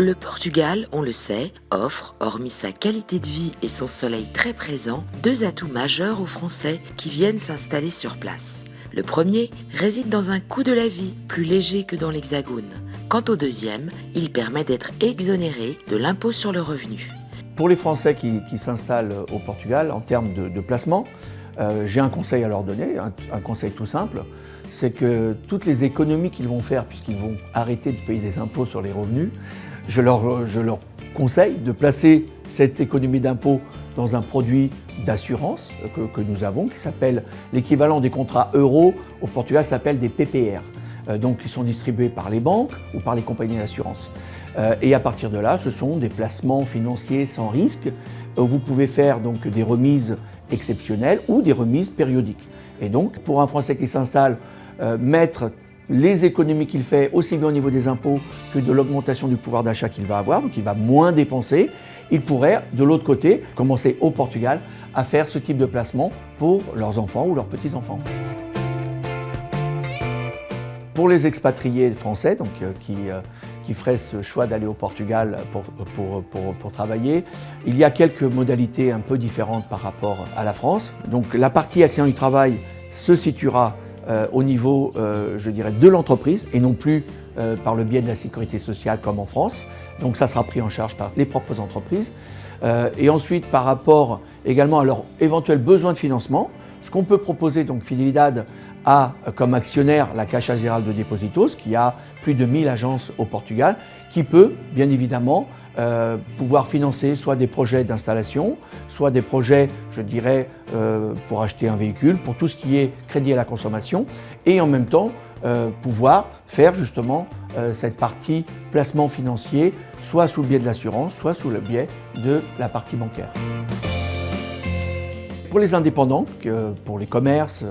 Le Portugal, on le sait, offre, hormis sa qualité de vie et son soleil très présent, deux atouts majeurs aux Français qui viennent s'installer sur place. Le premier réside dans un coût de la vie plus léger que dans l'Hexagone. Quant au deuxième, il permet d'être exonéré de l'impôt sur le revenu. Pour les Français qui s'installent au Portugal, en termes de placement, j'ai un conseil à leur donner, un conseil tout simple, c'est que toutes les économies qu'ils vont faire, puisqu'ils vont arrêter de payer des impôts sur les revenus, je leur conseille de placer cette économie d'impôt dans un produit d'assurance que nous avons, qui s'appelle l'équivalent des contrats euros au Portugal, s'appelle des PPR. Donc qui sont distribués par les banques ou par les compagnies d'assurance. Et à partir de là, ce sont des placements financiers sans risque. Vous pouvez faire donc des remises exceptionnelles ou des remises périodiques. Et donc pour un Français qui s'installe, mettre les économies qu'il fait aussi bien au niveau des impôts que de l'augmentation du pouvoir d'achat qu'il va avoir, donc il va moins dépenser, il pourrait de l'autre côté commencer au Portugal à faire ce type de placement pour leurs enfants ou leurs petits-enfants. Pour les expatriés français donc, qui feraient ce choix d'aller au Portugal pour travailler, il y a quelques modalités un peu différentes par rapport à la France. Donc la partie accident du travail se situera au niveau, je dirais, de l'entreprise et non plus par le biais de la sécurité sociale comme en France. Donc ça sera pris en charge par les propres entreprises. Et ensuite, par rapport également à leurs éventuels besoins de financement, ce qu'on peut proposer, donc Fidelidade a comme actionnaire la Caixa Geral de Depósitos, qui a plus de 1000 agences au Portugal, qui peut bien évidemment pouvoir financer soit des projets d'installation, soit des projets, je dirais, pour acheter un véhicule, pour tout ce qui est crédit à la consommation, et en même temps pouvoir faire justement cette partie placement financier, soit sous le biais de l'assurance, soit sous le biais de la partie bancaire. Pour les indépendants, pour les commerces,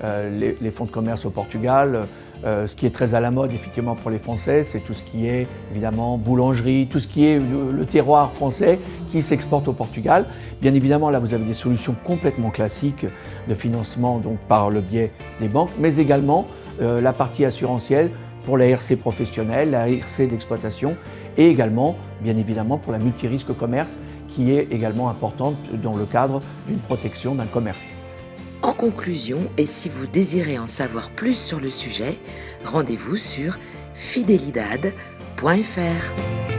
les fonds de commerce au Portugal, ce qui est très à la mode effectivement pour les Français, c'est tout ce qui est évidemment boulangerie, tout ce qui est le terroir français qui s'exporte au Portugal. Bien évidemment, là vous avez des solutions complètement classiques de financement donc par le biais des banques, mais également la partie assurantielle pour la RC professionnelle, la RC d'exploitation et également, bien évidemment, pour la multirisque commerce qui est également importante dans le cadre d'une protection d'un commerce. En conclusion, et si vous désirez en savoir plus sur le sujet, rendez-vous sur fidelidade.fr.